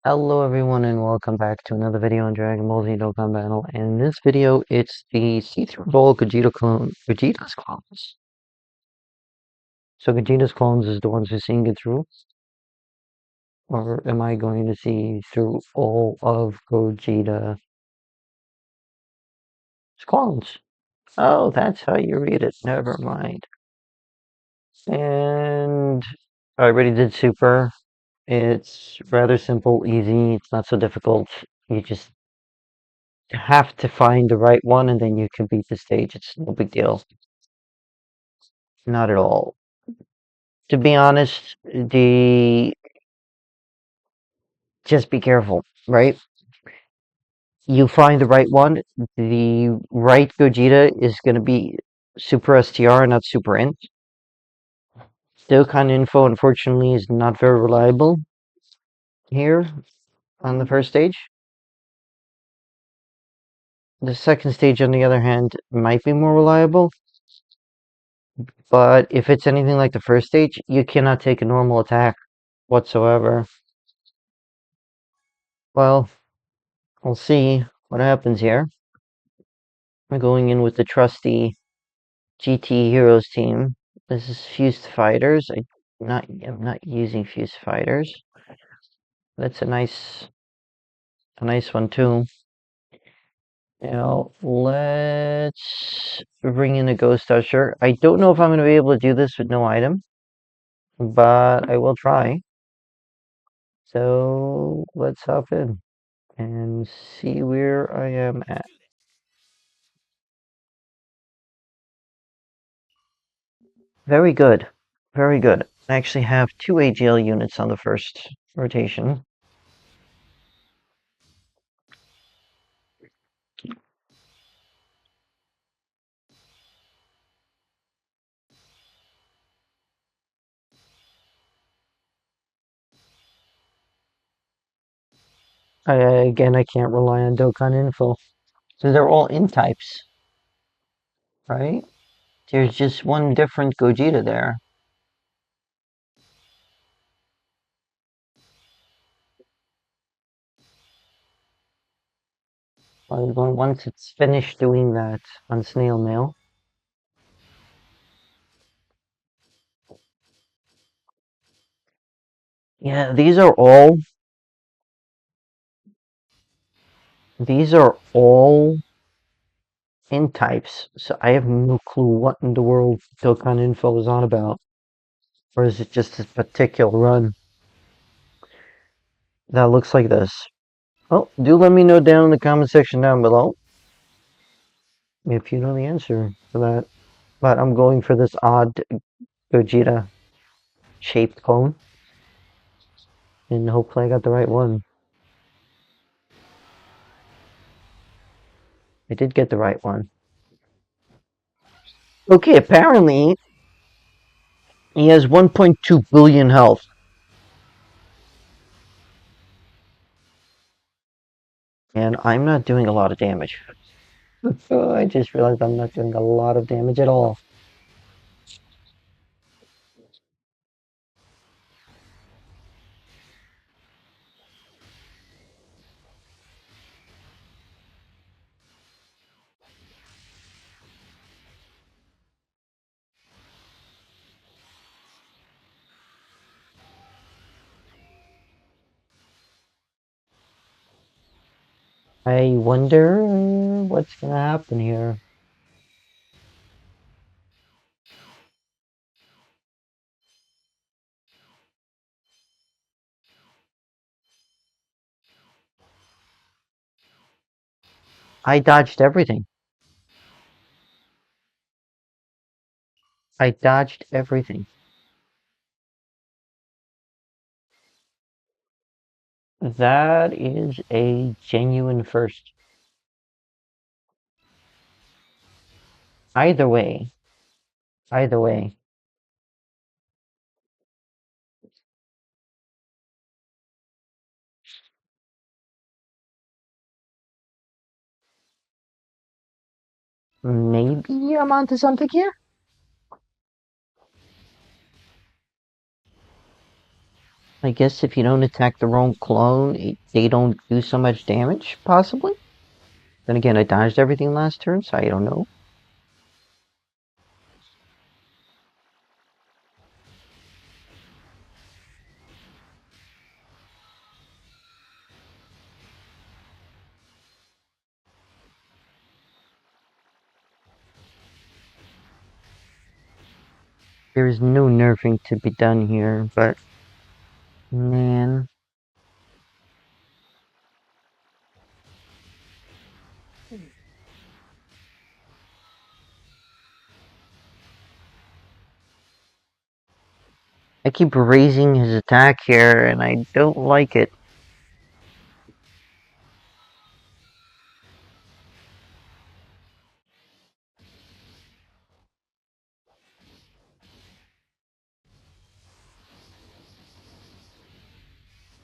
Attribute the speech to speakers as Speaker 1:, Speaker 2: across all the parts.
Speaker 1: Hello everyone and welcome back to another video on Dragon Ball Z Dokkan Battle. In this video, it's the see-through ball Gogeta's clones. So Gogeta's clones is the ones who's seeing it through? Or am I going to see through all of Gogeta's clones? Oh, that's how you read it. Never mind. And I already did Super. It's rather simple, easy, it's not so difficult. You just have to find the right one and then you can beat the stage. It's no big deal. Not at all. To be honest, just be careful, right? You find the right one. The right Gogeta is going to be Super STR, not Super Int. DOkkan info, unfortunately, is not very reliable here on the first stage. The second stage, on the other hand, might be more reliable. But if it's anything like the first stage, you cannot take a normal attack whatsoever. Well, we'll see what happens here. We're going in with the trusty GT Heroes team. This is Fused Fighters. I'm not using Fused Fighters. That's a nice one too. Now let's bring in a Ghost Usher. I don't know if I'm going to be able to do this with no item, but I will try. So let's hop in and see where I am at. Very good. Very good. I actually have 2 AGL units on the first rotation. Again, I can't rely on Dokkan info. So they're all in types, right? There's just one different Gogeta there. Once it's finished doing that on snail mail. Yeah, these are all in types. So I have no clue what in the world Dokkan info is on about. Or is it just this particular run? That looks like this. Well, do let me know down in the comment section down below if you know the answer to that. But I'm going for this odd Gogeta shaped clone. And hopefully I got the right one. I did get the right one. Okay, apparently he has 1.2 billion health. And I'm not doing a lot of damage. Oh, I just realized I'm not doing a lot of damage at all. I wonder what's gonna happen here. I dodged everything. I dodged everything. That is a genuine first. Either way. Either way. Maybe I'm onto something here? I guess if you don't attack the wrong clone, they don't do so much damage, possibly? Then again, I dodged everything last turn, so I don't know. There is no nerfing to be done here, but... Man... I keep raising his attack here, and I don't like it.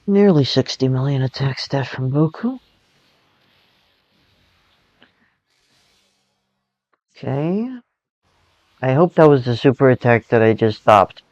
Speaker 1: Nearly 60 million attack stat from Goku. Okay. I hope that was the super attack that I just stopped.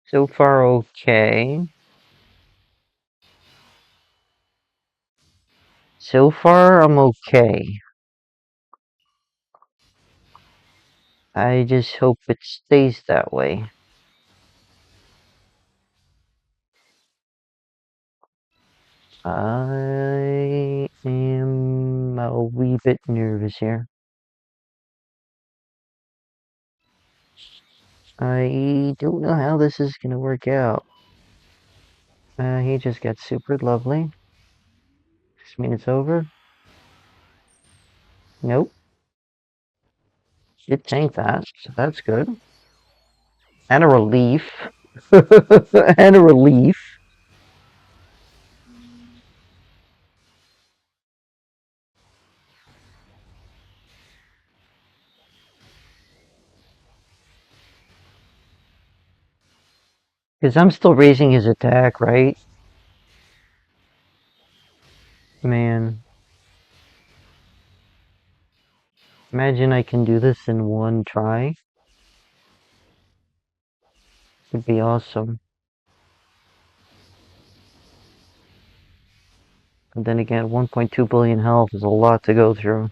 Speaker 1: So far, okay. So far, I'm okay. I just hope it stays that way. I am a wee bit nervous here. I don't know how this is gonna work out. He just got super lovely. Does this mean it's over? Nope. It tanked that, so that's good. And a relief. And a relief. Because I'm still raising his attack, right? Man. Imagine I can do this in one try. It'd be awesome. But then again, 1.2 billion health is a lot to go through.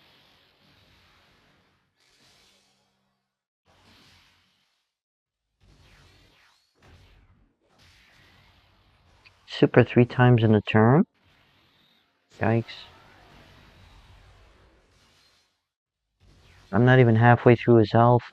Speaker 1: Super 3 times in a turn? Yikes. I'm not even halfway through his health.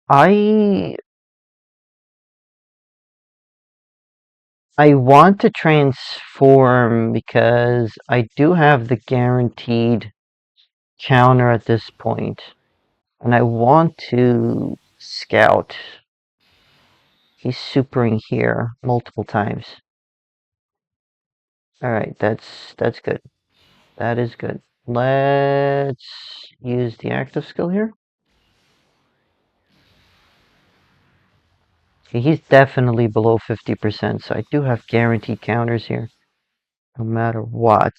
Speaker 1: I want to transform because I do have the guaranteed counter at this point. And I want to scout. He's supering here multiple times. Alright, that's good. That is good. Let's use the active skill here. Okay, he's definitely below 50%, so I do have guaranteed counters here. No matter what.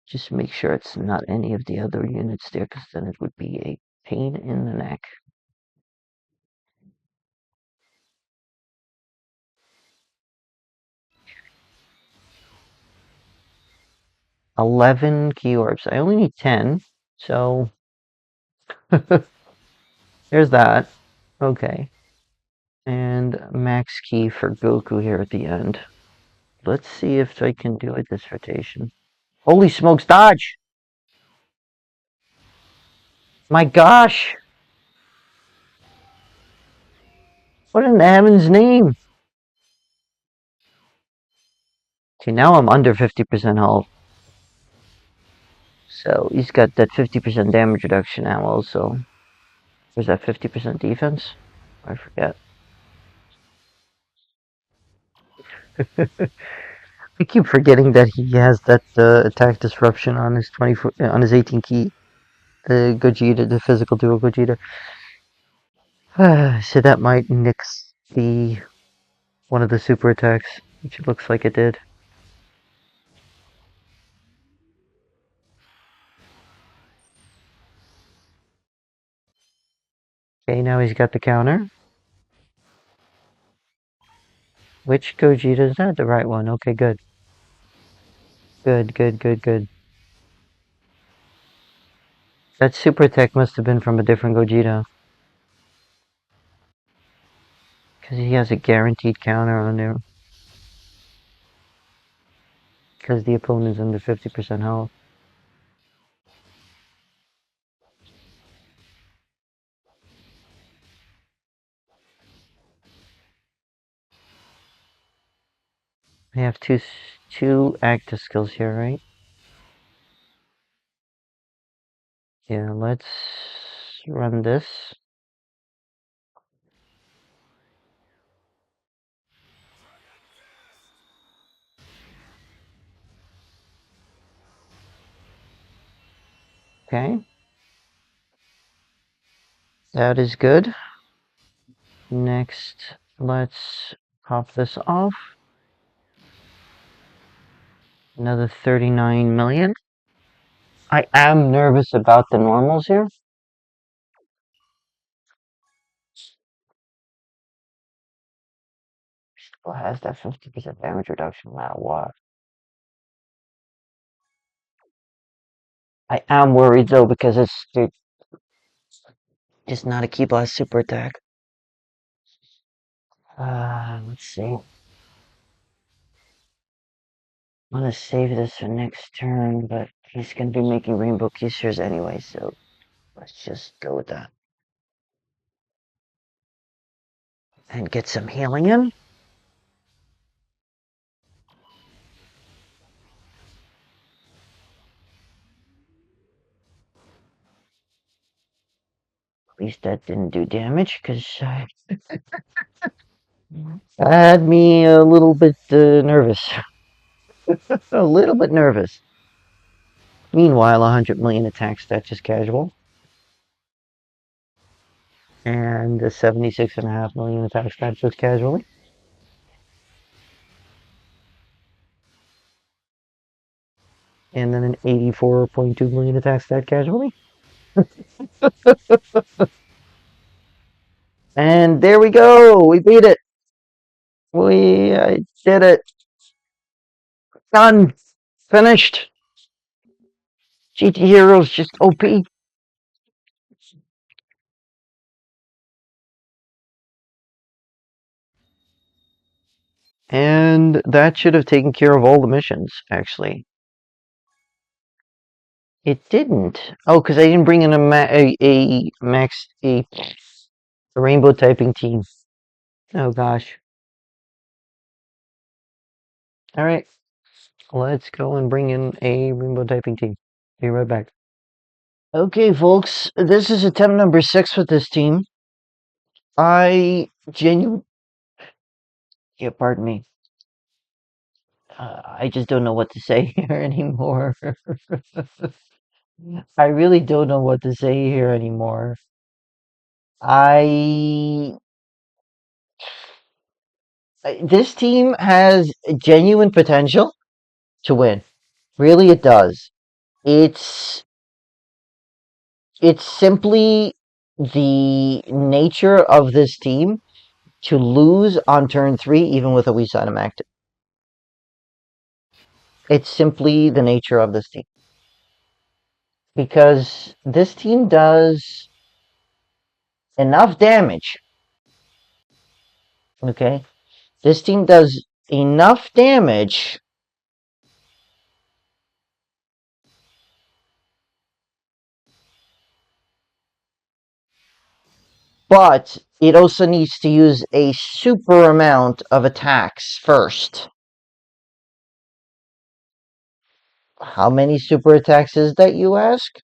Speaker 1: Just make sure it's not any of the other units there, because then it would be a pain in the neck. $11 key orbs. I only need 10, so there's that. Okay. And max key for Goku here at the end. Let's see if I can do a dissertation. Holy smokes, dodge! My gosh! What in the heaven's name? See, now I'm under 50% health. So he's got that 50% damage reduction now also. Was that 50% defense? I forget. I keep forgetting that he has that attack disruption on his 24 on his 18 key. The Gogeta, the physical dual Gogeta. So that might nix the one of the super attacks, which it looks like it did. Okay, now he's got the counter. Which Gogeta is that? The right one. Okay, good. Good, good, good, good. That super attack must have been from a different Gogeta. Because he has a guaranteed counter on there. Because the opponent's under 50% health. I have two active skills here, right? Yeah, let's run this. Okay. That is good. Next, let's pop this off. Another 39 million. I am nervous about the normals here. Still has that 50% damage reduction no matter what. I am worried though because it's just not a key blast super attack. Let's see. I'm gonna save this for next turn, but he's gonna be making rainbow keysters anyway, so let's just go with that. And get some healing in. At least that didn't do damage, because had me a little bit nervous. A little bit nervous. Meanwhile, 100 million attack stat just casual. And a 76.5 million attack stat just casually. And then an 84.2 million attack stat casually. And there we go! We beat it! We did it! Done! Finished! GT Heroes just OP. And that should have taken care of all the missions, actually. It didn't. Oh, because I didn't bring in a rainbow typing team. Oh gosh. All right, let's go and bring in a rainbow typing team. Be right back. Okay, folks, this is attempt number 6 with this team. Yeah, pardon me. I just don't know what to say here anymore. I really don't know what to say here anymore. This team has genuine potential to win. Really, it does. It's simply the nature of this team to lose on turn 3, even with a Wii item active. It's simply the nature of this team. Because this team does enough damage. Okay? This team does enough damage But it also needs to use a super amount of attacks first. How many super attacks is that, you ask?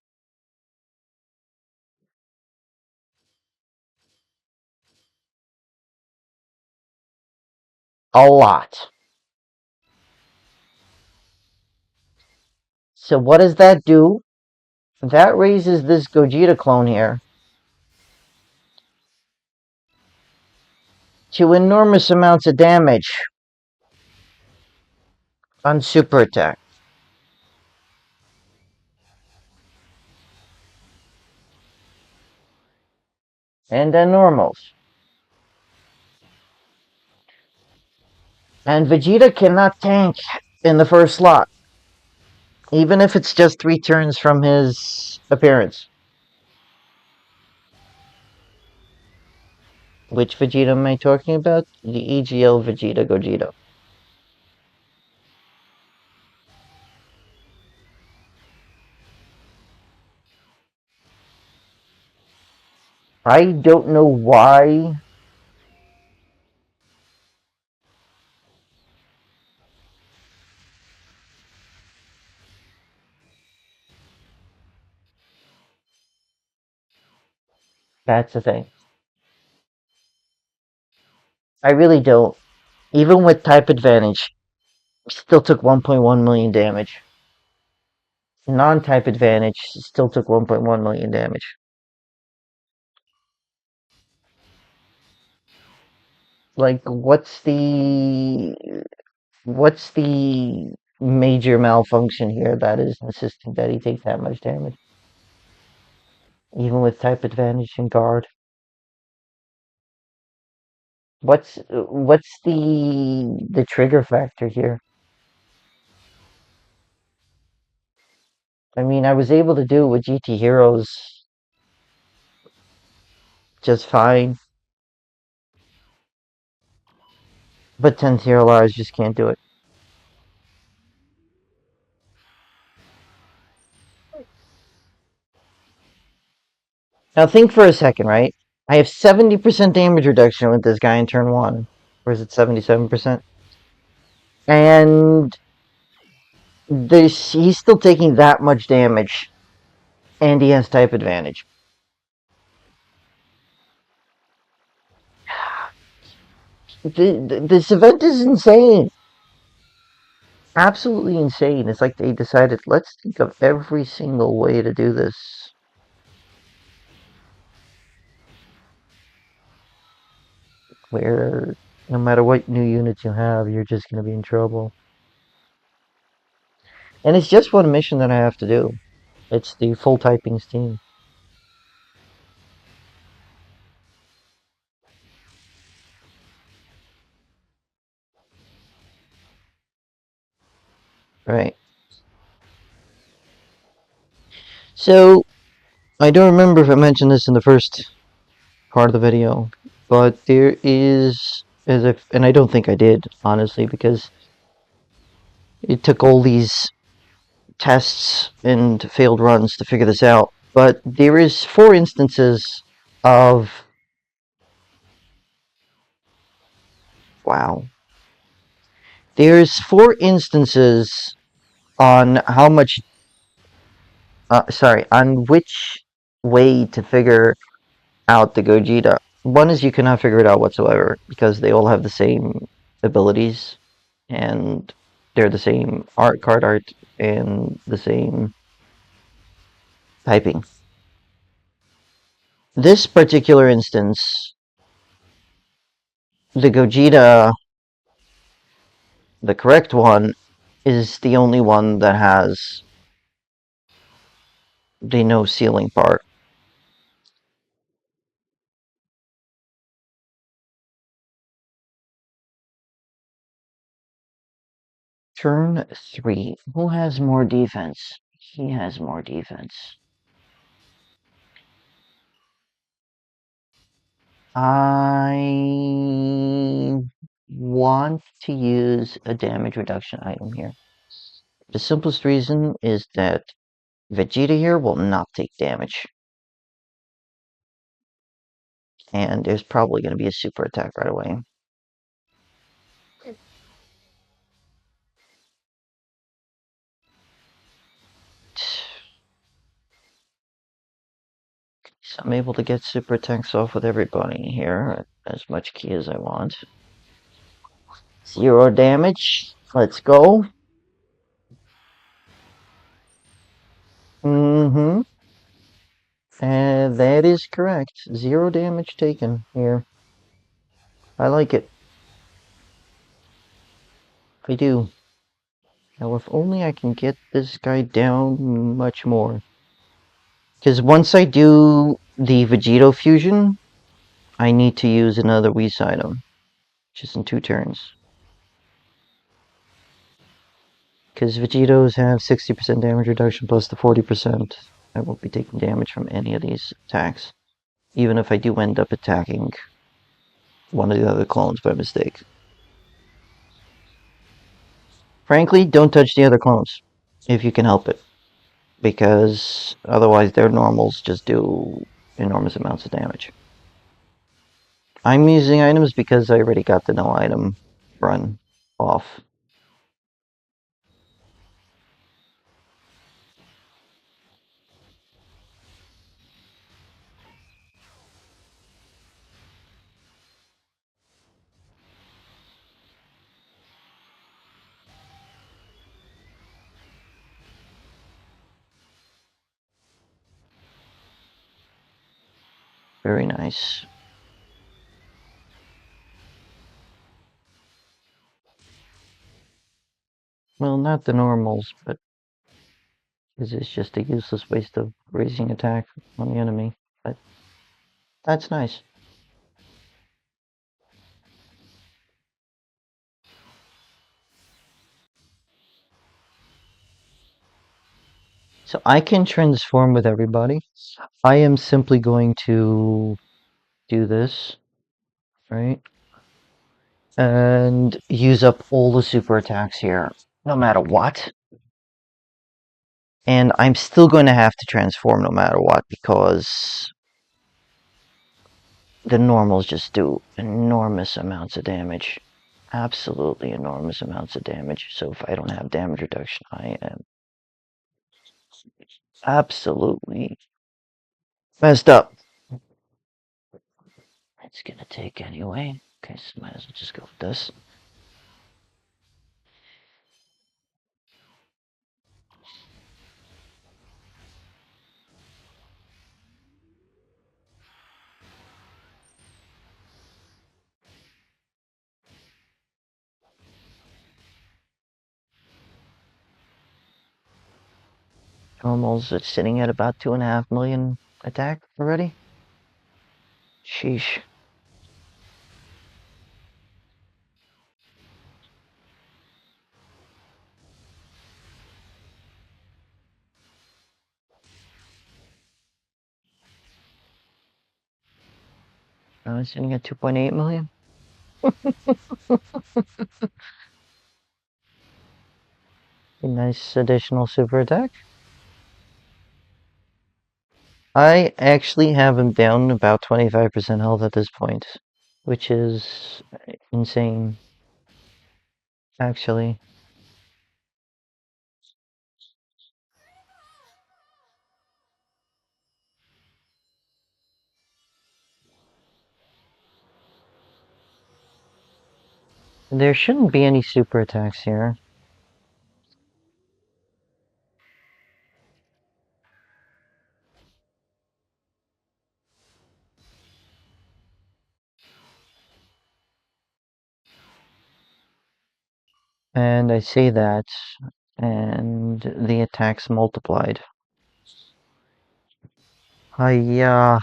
Speaker 1: A lot. So what does that do? That raises this Gogeta clone here to enormous amounts of damage on super attack. And then normals. And Vegeta cannot tank in the first slot, even if it's just 3 turns from his appearance. Which Vegeta am I talking about? The EGL Vegeta Gogeta. I don't know why. That's the thing. I really don't. Even with type advantage, still took 1.1 million damage. Non-type advantage still took 1.1 million damage. Like, what's the major malfunction here that is insisting that he take that much damage? Even with type advantage and guard. What's the trigger factor here? I mean, I was able to do it with GT Heroes just fine, but 10th Hero Lars just can't do it. Now think for a second, right? I have 70% damage reduction with this guy in turn 1. Or is it 77%? And he's still taking that much damage, and he has type advantage. This event is insane. Absolutely insane. It's like they decided, let's think of every single way to do this. Where no matter what new units you have, you're just going to be in trouble. And it's just one mission that I have to do. It's the full typings team. Right. So, I don't remember if I mentioned this in the first part of the video, but there is, and I don't think I did, honestly, because it took all these tests and failed runs to figure this out. But there is 4 instances of, wow. There's 4 instances on how much, on which way to figure out the Gogeta. One is you cannot figure it out whatsoever because they all have the same abilities and they're the same card art and the same typing. This particular instance, the Gogeta, the correct one, is the only one that has the no ceiling part. Turn 3. Who has more defense? He has more defense. I want to use a damage reduction item here. The simplest reason is that Vegeta here will not take damage. And there's probably going to be a super attack right away. So I'm able to get super attacks off with everybody here. As much key as I want. 0 damage. Let's go. Mm-hmm. And that is correct. 0 damage taken here. I like it. I do. Now, if only I can get this guy down much more. Because once I do the Vegito fusion, I need to use another Whis item. Just in 2 turns. Because Vegetos have 60% damage reduction plus the 40%. I won't be taking damage from any of these attacks. Even if I do end up attacking one of the other clones by mistake. Frankly, don't touch the other clones. If you can help it. Because otherwise their normals just do enormous amounts of damage. I'm using items because I already got the no item run off. Very nice. Well, not the normals, but it's just a useless waste of raising attack on the enemy. But that's nice. So I can transform with everybody. I am simply going to do this, right? And use up all the super attacks here, no matter what. And I'm still going to have to transform no matter what, because the normals just do enormous amounts of damage. Absolutely enormous amounts of damage. So if I don't have damage reduction, I am absolutely messed up. It's gonna take anyway. Okay, so might as well just go with this. Normals, it's sitting at about 2.5 million attack already. Sheesh. Now it's sitting at 2.8 million. A nice additional super attack. I actually have him down about 25% health at this point, which is insane, actually. There shouldn't be any super attacks here. And I say that, and the attacks multiplied. Hiya.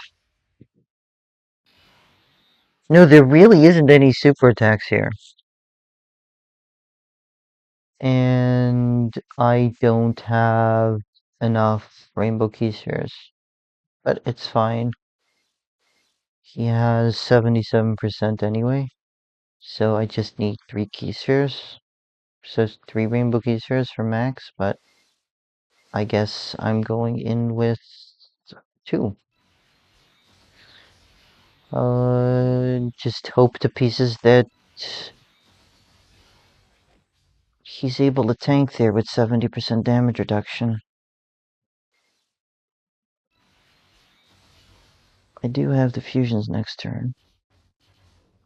Speaker 1: No, there really isn't any super attacks here. And I don't have enough rainbow key spheres. But it's fine. He has 77% anyway. So I just need 3 key spheres. So 3 rainbow key spheres for max, but I guess I'm going in with 2. Just hope to pieces that he's able to tank there with 70% damage reduction. I do have the fusions next turn.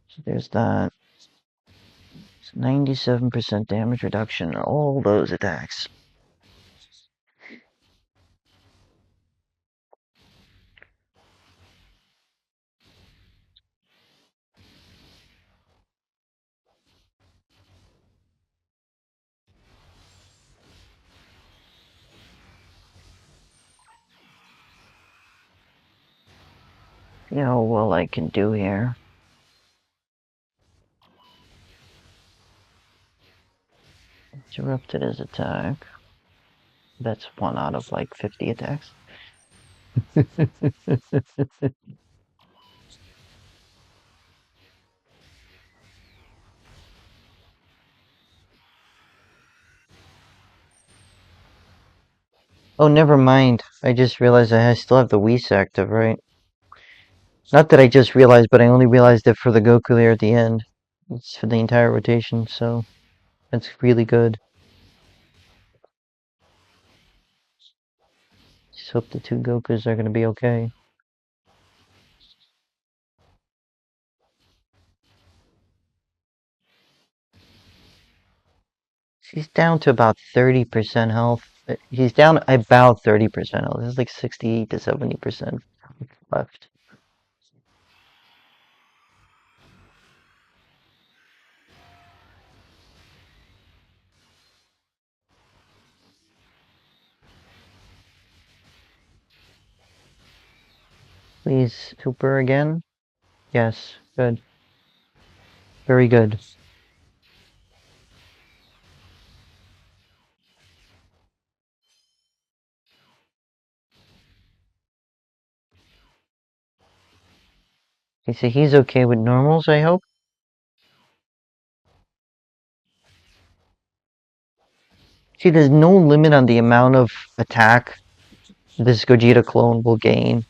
Speaker 1: So there's that. 97% damage reduction on all those attacks. You know what I can do here. Interrupted his attack. That's 1 out of like 50 attacks. Oh, never mind. I just realized I still have the Whis active, right? Not that I just realized, but I only realized it for the Goku there at the end. It's for the entire rotation, so that's really good. Just hope the 2 Gokus are going to be okay. He's down to about 30% health. He's down about 30% health. There's like 60 to 70% left. Please, super again? Yes, good. Very good. Okay, so he's okay with normals, I hope? See, there's no limit on the amount of attack this Gogeta clone will gain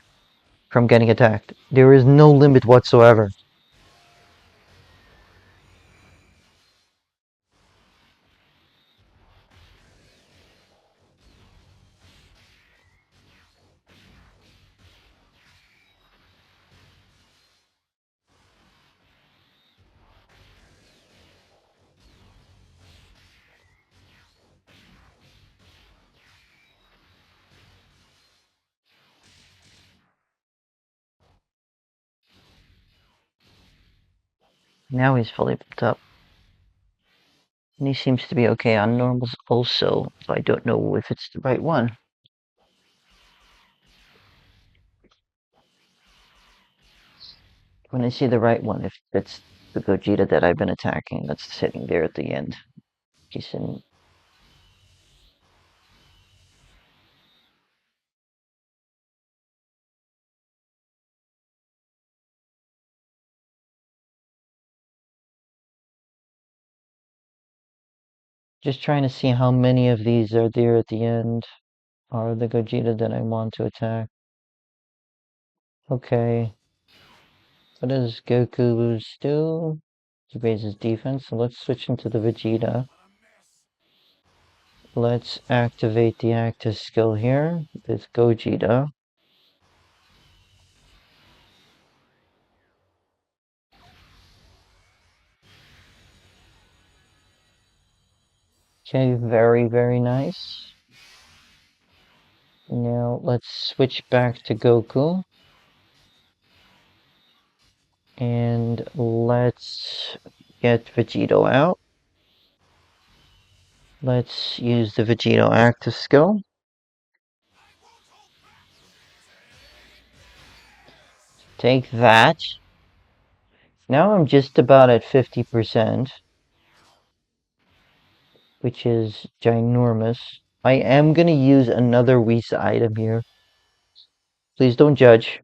Speaker 1: from getting attacked. There is no limit whatsoever. Now he's fully built up. And he seems to be okay on normals also, so I don't know if it's the right one. When I see the right one, if it's the Gogeta that I've been attacking that's sitting there at the end. He's in. Just trying to see how many of these are there at the end. Are the Gogeta that I want to attack. Okay. What does Goku's do? He raises defense, so let's switch into the Vegeta. Let's activate the active skill here with Gogeta. Okay, very, very nice. Now let's switch back to Goku. And let's get Vegito out. Let's use the Vegito active skill. Take that. Now I'm just about at 50%, which is ginormous. I am going to use another Whis item here. Please don't judge.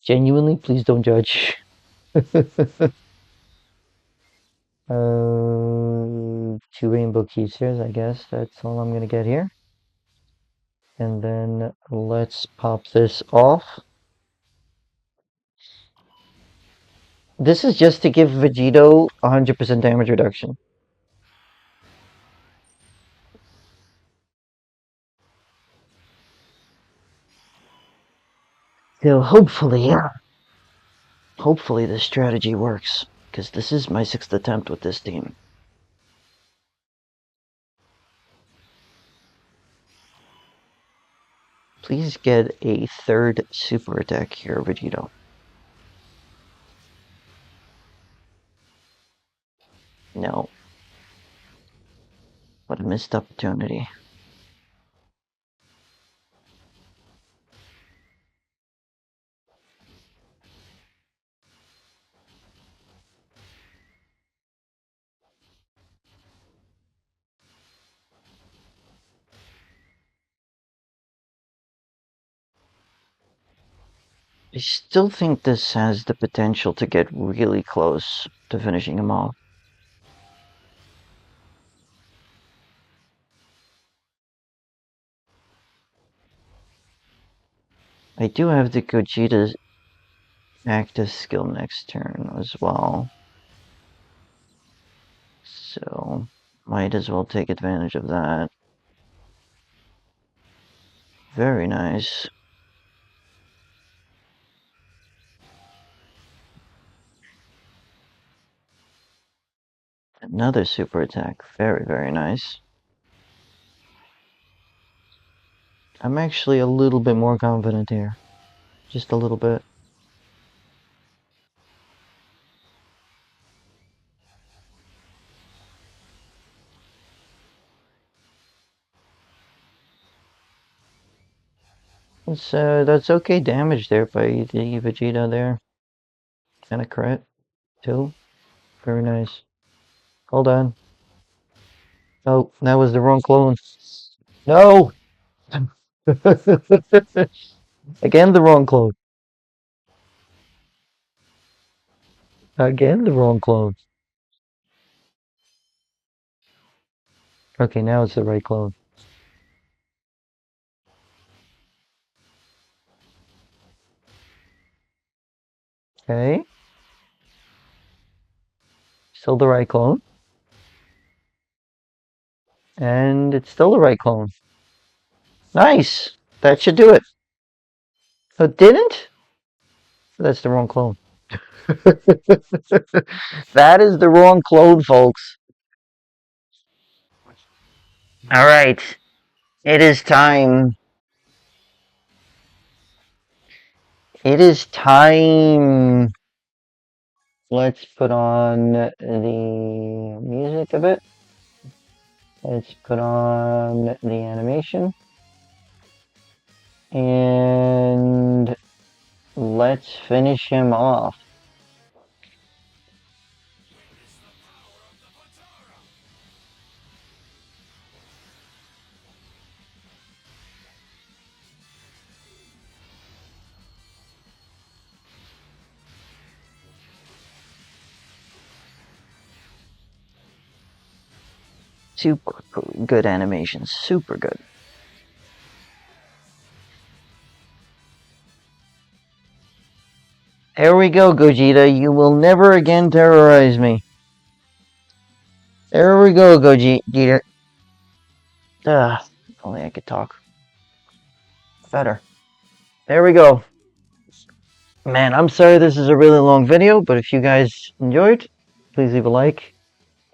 Speaker 1: Genuinely, please don't judge. 2 rainbow keysters, I guess. That's all I'm going to get here. And then let's pop this off. This is just to give Vegito 100% damage reduction. So hopefully this strategy works, because this is my 6th attempt with this team. Please get a 3rd super attack here, Vegito. No. What a missed opportunity. I still think this has the potential to get really close to finishing him off. I do have the Gogeta's active skill next turn as well. So, might as well take advantage of that. Very nice. Another super attack. Very, very nice. I'm actually a little bit more confident here. Just a little bit. That's okay damage there by the Vegeta there. And a crit, too. Very nice. Hold on. Oh, that was the wrong clone. No! Again, the wrong clone. Again, the wrong clone. Okay, now it's the right clone. Okay. Still the right clone. And it's still the right clone. Nice! That should do it. Oh, it didn't? That's the wrong clone. That is the wrong clone, folks. Alright. It is time. It is time. Let's put on the music a bit. Let's put on the animation. And let's finish him off. Super good animation. Super good. There we go, Gogeta. You will never again terrorize me. There we go, Gogeta. If only I could talk better. There we go. Man, I'm sorry this is a really long video, but if you guys enjoyed, please leave a like.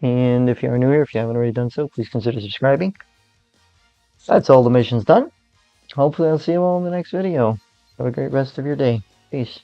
Speaker 1: And if you're new here, if you haven't already done so, please consider subscribing. That's all the missions done. Hopefully I'll see you all in the next video. Have a great rest of your day. Peace.